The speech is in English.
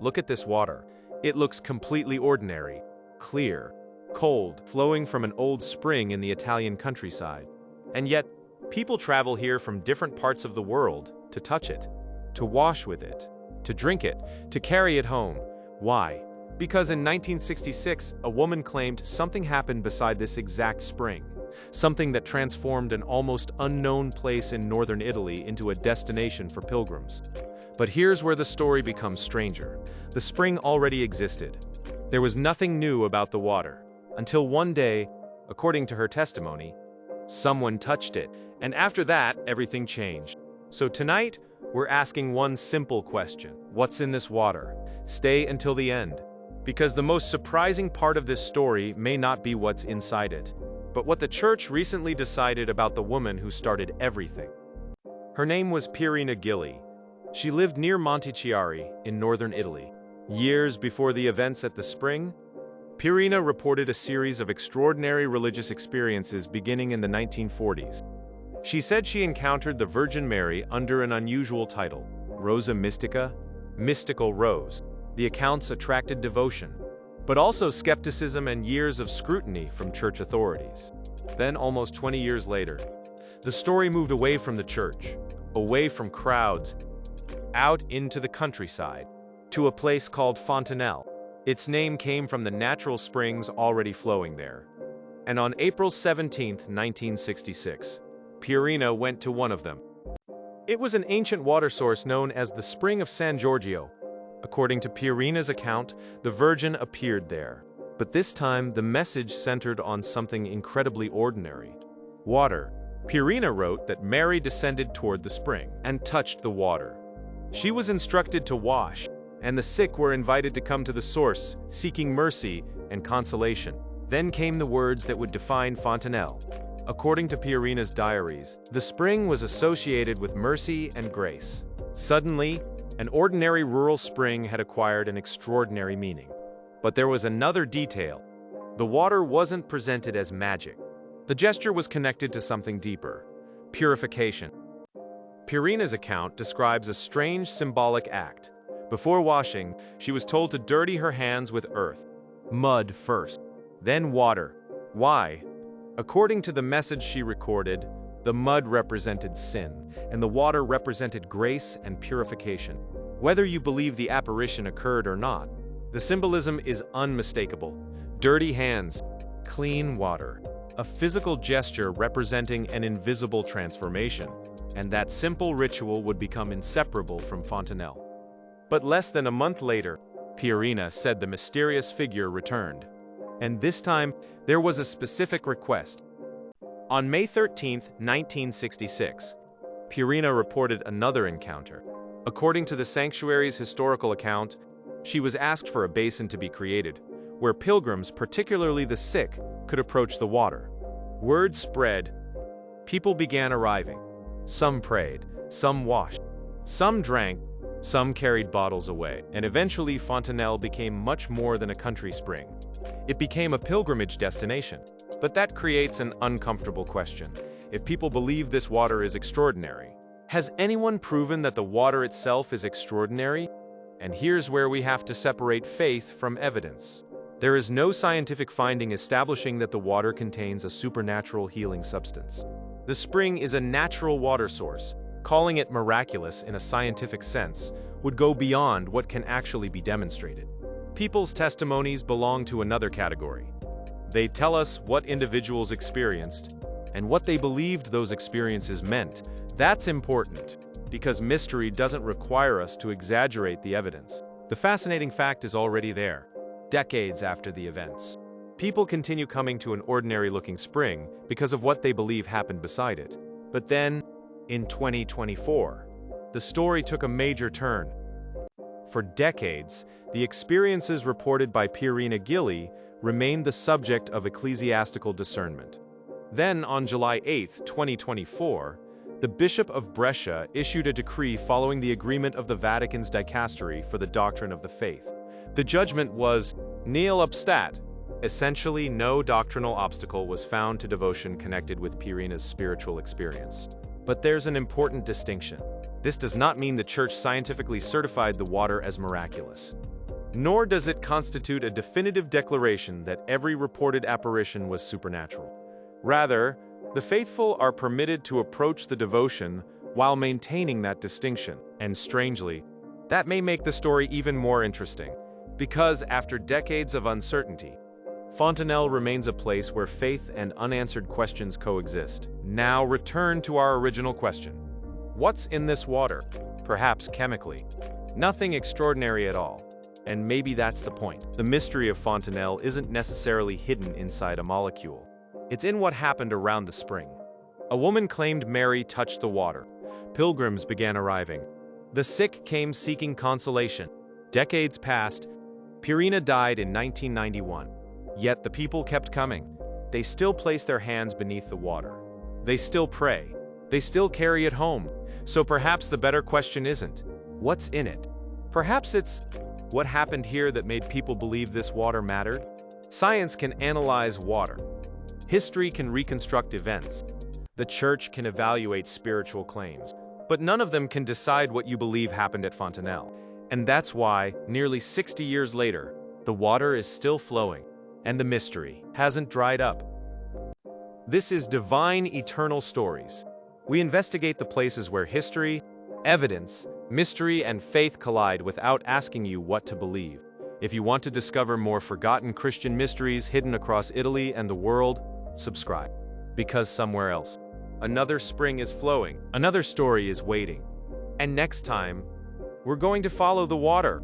Look at this water. It looks completely ordinary, clear, cold, flowing from an old spring in the Italian countryside. And yet, people travel here from different parts of the world to touch it, to wash with it, to drink it, to carry it home. Why? Because in 1966, a woman claimed something happened beside this exact spring, something that transformed an almost unknown place in northern Italy into a destination for pilgrims. But here's where the story becomes stranger. The spring already existed. There was nothing new about the water, until one day, according to her testimony, someone touched it, and after that, everything changed. So tonight, we're asking one simple question. What's in this water? Stay until the end. Because the most surprising part of this story may not be what's inside it, but what the church recently decided about the woman who started everything. Her name was Pierina Gilli. She lived near Montichiari in northern Italy. Years before the events at the spring, Pierina reported a series of extraordinary religious experiences beginning in the 1940s. She said she encountered the Virgin Mary under an unusual title, Rosa Mystica, mystical rose. The accounts attracted devotion, but also skepticism and years of scrutiny from church authorities. Then, almost 20 years later, the story moved away from the church, away from crowds, out into the countryside, to a place called Fontanelle. Its name came from the natural springs already flowing there. And on April 17, 1966, Pierina went to one of them. It was an ancient water source known as the Spring of San Giorgio. According to Pierina's account, the Virgin appeared there. But this time, the message centered on something incredibly ordinary. Water. Pierina wrote that Mary descended toward the spring and touched the water. She was instructed to wash, and the sick were invited to come to the source, seeking mercy and consolation. Then came the words that would define Fontanelle. According to Pierina's diaries, the spring was associated with mercy and grace. Suddenly, an ordinary rural spring had acquired an extraordinary meaning. But there was another detail. The water wasn't presented as magic. The gesture was connected to something deeper: purification. Pierina's account describes a strange symbolic act. Before washing, she was told to dirty her hands with earth, mud first, then water. Why? According to the message she recorded, the mud represented sin, and the water represented grace and purification. Whether you believe the apparition occurred or not, the symbolism is unmistakable. Dirty hands, clean water, a physical gesture representing an invisible transformation, and that simple ritual would become inseparable from Fontanelle. But less than a month later, Pierina said the mysterious figure returned. And this time, there was a specific request. On May 13, 1966, Pierina reported another encounter. According to the sanctuary's historical account, she was asked for a basin to be created, where pilgrims, particularly the sick, could approach the water. Word spread. People began arriving. Some prayed, some washed, some drank, some carried bottles away, and eventually Fontanelle became much more than a country spring. It became a pilgrimage destination. But that creates an uncomfortable question. If people believe this water is extraordinary, has anyone proven that the water itself is extraordinary? And here's where we have to separate faith from evidence. There is no scientific finding establishing that the water contains a supernatural healing substance. The spring is a natural water source. Calling it miraculous in a scientific sense would go beyond what can actually be demonstrated. People's testimonies belong to another category. They tell us what individuals experienced and what they believed those experiences meant. That's important, because mystery doesn't require us to exaggerate the evidence. The fascinating fact is already there, decades after the events. People continue coming to an ordinary-looking spring because of what they believe happened beside it. But then, in 2024, the story took a major turn. For decades, the experiences reported by Pierina Gilli remained the subject of ecclesiastical discernment. Then, on July 8, 2024, the Bishop of Brescia issued a decree following the agreement of the Vatican's dicastery for the doctrine of the faith. The judgment was nihil obstat. Essentially, no doctrinal obstacle was found to devotion connected with Pierina's spiritual experience. But there's an important distinction. This does not mean the Church scientifically certified the water as miraculous. Nor does it constitute a definitive declaration that every reported apparition was supernatural. Rather, the faithful are permitted to approach the devotion while maintaining that distinction. And strangely, that may make the story even more interesting, because after decades of uncertainty, Fontanelle remains a place where faith and unanswered questions coexist. Now return to our original question. What's in this water? Perhaps chemically. Nothing extraordinary at all. And maybe that's the point. The mystery of Fontanelle isn't necessarily hidden inside a molecule. It's in what happened around the spring. A woman claimed Mary touched the water. Pilgrims began arriving. The sick came seeking consolation. Decades passed. Pierina died in 1991. Yet the people kept coming. They still place their hands beneath the water. They still pray. They still carry it home. So perhaps the better question isn't, what's in it? Perhaps it's, what happened here that made people believe this water mattered? Science can analyze water. History can reconstruct events. The church can evaluate spiritual claims. But none of them can decide what you believe happened at Fontanelle. And that's why, nearly 60 years later, the water is still flowing, and the mystery hasn't dried up. This is Divine Eternal Stories. We investigate the places where history, evidence, mystery, and faith collide without asking you what to believe. If you want to discover more forgotten Christian mysteries hidden across Italy and the world, subscribe. Because somewhere else, another spring is flowing, another story is waiting. And next time, we're going to follow the water.